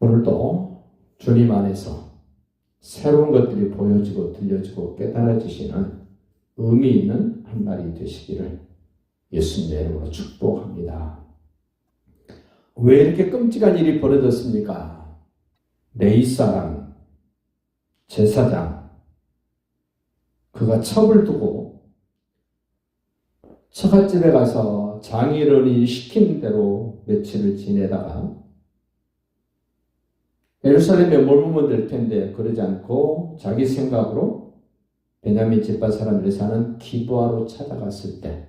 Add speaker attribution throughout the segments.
Speaker 1: 오늘도 주님 안에서 새로운 것들이 보여지고 들려지고 깨달아지시는 의미 있는 한 날이 되시기를 예수님의 이름으로 축복합니다. 왜 이렇게 끔찍한 일이 벌어졌습니까? 레위 사람, 제사장, 그가 첩을 두고 처갓집에 가서 장인어른이 시킨 대로 며칠을 지내다가 예루살렘에 머물면 될 텐데 그러지 않고 자기 생각으로 베냐민 집안 사람들이 사는 기브아로 찾아갔을 때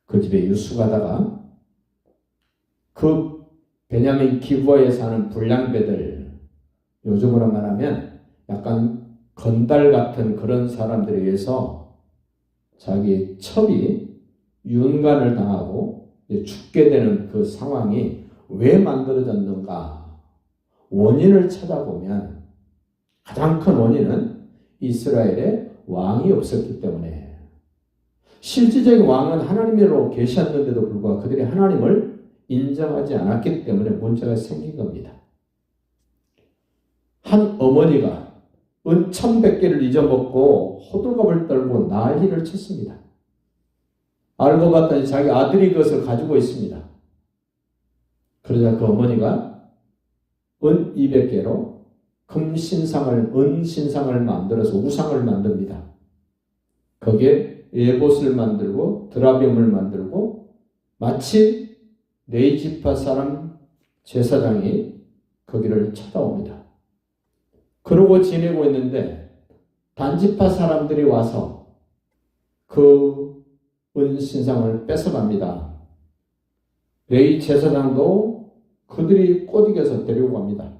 Speaker 1: 그 집에 유숙하다가 그 베냐민 기브아에 사는 불량배들, 요즘으로 말하면 약간 건달 같은 그런 사람들에 의해서 자기 첩이 윤간을 당하고 죽게 되는 그 상황이 왜 만들어졌는가? 원인을 찾아보면 가장 큰 원인은 이스라엘에 왕이 없었기 때문에, 실질적인 왕은 하나님으로 계셨는데도 불구하고 그들이 하나님을 인정하지 않았기 때문에 문제가 생긴 겁니다. 한 어머니가 은 1,100개를 잊어먹고 호들갑을 떨고 난리를 쳤습니다. 알고 봤더니 자기 아들이 그것을 가지고 있습니다. 그러자 그 어머니가 은 200개로 은 신상을 만들어서 우상을 만듭니다. 거기에 에봇을 만들고 드라빔을 만들고 마치 레위 지파 사람 제사장이 거기를 찾아옵니다. 그러고 지내고 있는데 단지파 사람들이 와서 그 은신상을 뺏어갑니다. 레위 제사장도 그들이 꼬드겨서 데리고 갑니다.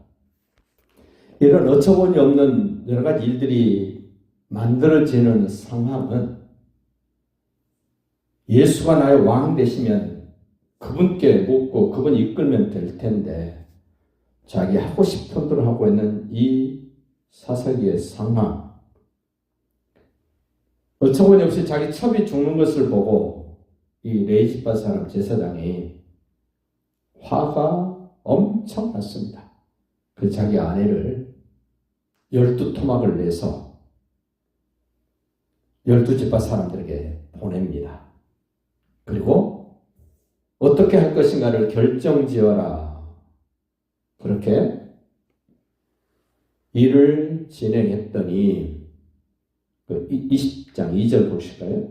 Speaker 1: 이런 어처구니 없는 여러 가지 일들이 만들어지는 상황은 예수가 나의 왕 되시면 그분께 묻고 그분 이끌면 될 텐데 자기 하고 싶은 대로 하고 있는 이 사사기의 상황, 어처구니 없이 자기 첩이 죽는 것을 보고 이 레위 지파 사람 제사장이 화가 엄청 났습니다. 그 자기 아내를 12토막을 내서 12지파 사람들에게 보냅니다. 그리고 어떻게 할 것인가를 결정지어라. 그렇게 일을 진행했더니 20장 2절 보실까요?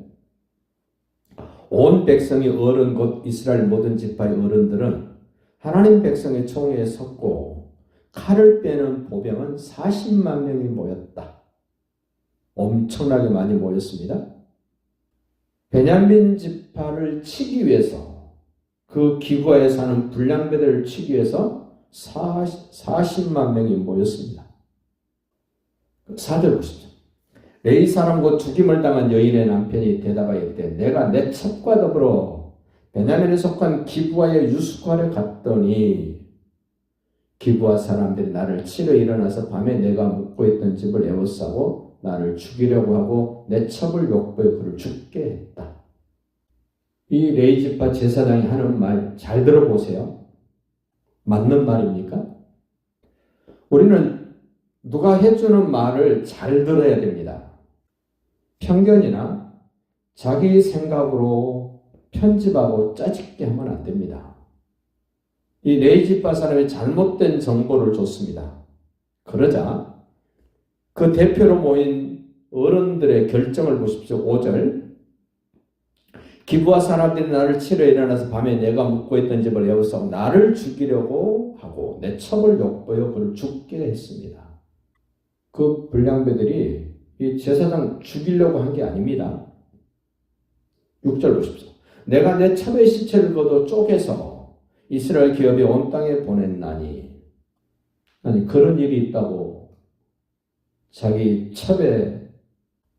Speaker 1: 온 백성의 어른 곧 이스라엘 모든 지파의 어른들은 하나님 백성의 총회에 섰고 칼을 빼는 보병은 40만 명이 모였다. 엄청나게 많이 모였습니다. 베냐민 지파를 치기 위해서, 그 기브아에 사는 불량배들을 치기 위해서 40만 명이 모였습니다. 4절 보십시오. 레위 사람 곧 죽임을 당한 여인의 남편이 대답하였대. 내가 내 첩과 더불어 베냐민에 속한 기브아에 유숙하러 갔더니 기브아 사람들이 나를 치러 일어나서 밤에 내가 묵고 있던 집을 에워싸고 나를 죽이려고 하고 내 첩을 욕보여 그를 죽게 했다. 이 레위 지파 제사장이 하는 말 잘 들어보세요. 맞는 말입니까? 우리는 누가 해주는 말을 잘 들어야 됩니다. 편견이나 자기 생각으로 편집하고 짜집게 하면 안 됩니다. 이 레위 지파 사람이 잘못된 정보를 줬습니다. 그러자 그 대표로 모인 어른들의 결정을 보십시오. 5절. 기브아 사람들이 나를 치러 일어나서 밤에 내가 묵고 있던 집을 에워싸고 나를 죽이려고 하고 내 첩을 욕보여 그를 죽게 했습니다. 그 불량배들이 이 제사장 죽이려고 한 게 아닙니다. 6절 보십시오. 내가 내 첩의 시체를 거둬 쪼개서 이스라엘 기업이 온 땅에 보냈나니. 아니, 그런 일이 있다고 자기 첩의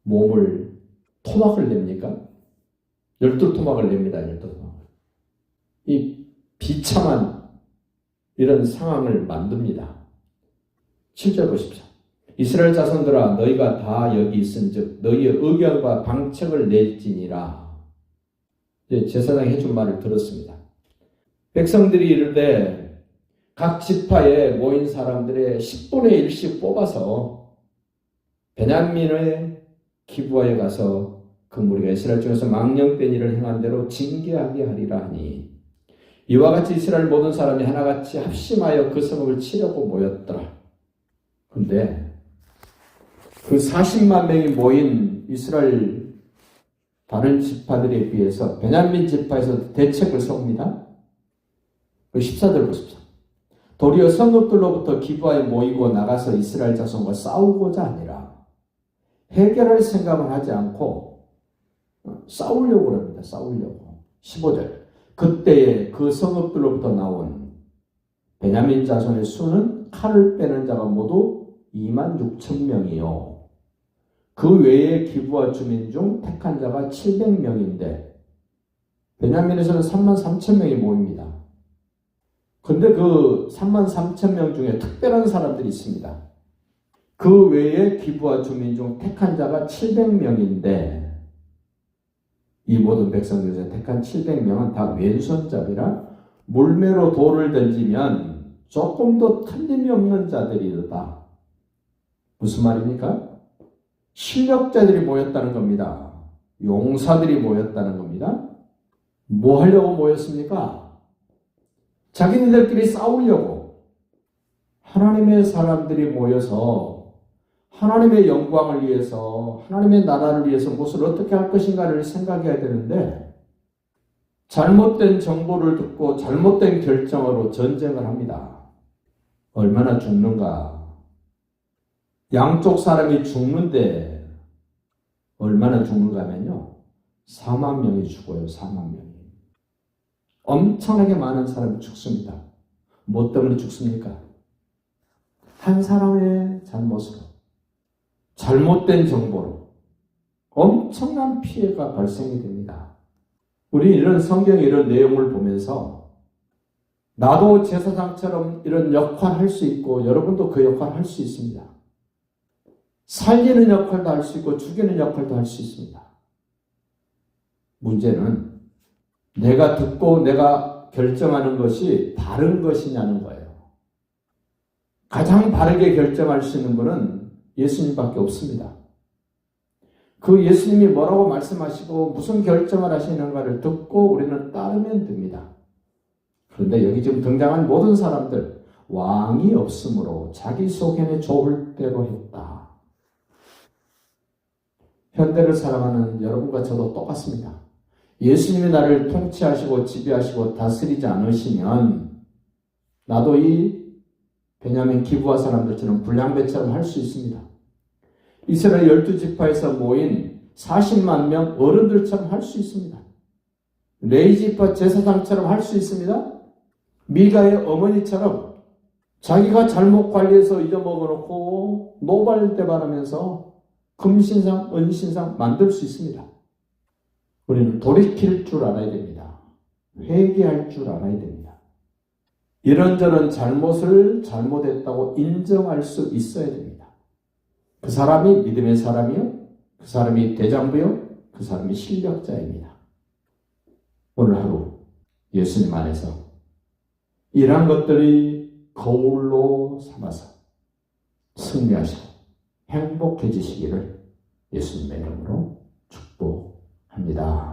Speaker 1: 몸을 토막을 냅니까? 12토막을 냅니다. 12토막. 이 비참한 이런 상황을 만듭니다. 7절 보십시오. 이스라엘 자손들아 너희가 다 여기 있은즉 너희의 의견과 방책을 낼지니라. 제사장이 해준 말을 들었습니다. 백성들이 이르되 각 지파에 모인 사람들의 10분의 1씩 뽑아서 베냐민의 기브아에 가서 그 무리가 이스라엘 중에서 망령된 일을 행한 대로 징계하게 하리라 하니 이와 같이 이스라엘 모든 사람이 하나같이 합심하여 그 성읍을 치려고 모였더라. 그런데 그 40만 명이 모인 이스라엘 다른 지파들에 비해서 베냐민 지파에서 대책을 세웁니다. 14절 보십시오. 도리어 성읍들로부터 기브아에 모이고 나가서 이스라엘 자손과 싸우고자 아니라 해결할 생각은 하지 않고 싸우려고 합니다. 싸우려고. 15절. 그때에 그 성읍들로부터 나온 베냐민 자손의 수는 칼을 빼는 자가 모두 2만 6천 명이요. 그 외에 기브아 주민 중 택한 자가 700명인데 베냐민에서는 3만 3천 명이 모입니다. 근데 그 3만 3천 명 중에 특별한 사람들이 있습니다. 그 외에 기브아 주민 중 택한 자가 700명인데 이 모든 백성들 중에 택한 700명은 다 왼손잡이라 물매로 돌을 던지면 조금도 틀림이 없는 자들이다. 무슨 말입니까? 실력자들이 모였다는 겁니다. 용사들이 모였다는 겁니다. 뭐 하려고 모였습니까? 자기네들끼리 싸우려고. 하나님의 사람들이 모여서 하나님의 영광을 위해서, 하나님의 나라를 위해서 무엇을 어떻게 할 것인가를 생각해야 되는데 잘못된 정보를 듣고 잘못된 결정으로 전쟁을 합니다. 얼마나 죽는가? 양쪽 사람이 죽는데 얼마나 죽는가 하면요. 4만 명이 죽어요. 4만 명이. 엄청나게 많은 사람이 죽습니다. 뭐 때문에 죽습니까? 한 사람의 잘못으로, 잘못된 정보로 엄청난 피해가 발생이 됩니다. 우리 이런 성경의 이런 내용을 보면서 나도 제사장처럼 이런 역할을 할 수 있고 여러분도 그 역할을 할 수 있습니다. 살리는 역할도 할 수 있고 죽이는 역할도 할 수 있습니다. 문제는 내가 듣고 내가 결정하는 것이 바른 것이냐는 거예요. 가장 바르게 결정할 수 있는 분은 예수님밖에 없습니다. 그 예수님이 뭐라고 말씀하시고 무슨 결정을 하시는가를 듣고 우리는 따르면 됩니다. 그런데 여기 지금 등장한 모든 사람들 왕이 없으므로 자기 속에는 좋을 대로 했다. 현대를 살아가는 여러분과 저도 똑같습니다. 예수님이 나를 통치하시고 지배하시고 다스리지 않으시면 나도 이 베냐민 기브아 사람들처럼 불량배처럼 할 수 있습니다. 이스라엘 12지파에서 모인 40만 명 어른들처럼 할 수 있습니다. 레위지파 제사장처럼 할 수 있습니다. 미가의 어머니처럼 자기가 잘못 관리해서 잊어먹어 놓고 노발대발하면서 금신상, 은신상 만들 수 있습니다. 우리는 돌이킬 줄 알아야 됩니다. 회개할 줄 알아야 됩니다. 이런저런 잘못을 잘못했다고 인정할 수 있어야 됩니다. 그 사람이 믿음의 사람이요, 그 사람이 대장부요, 그 사람이 실력자입니다. 오늘 하루 예수님 안에서 이러한 것들이 거울로 삼아서 승리하시고 행복해지시기를 예수님의 이름으로 축복합니다.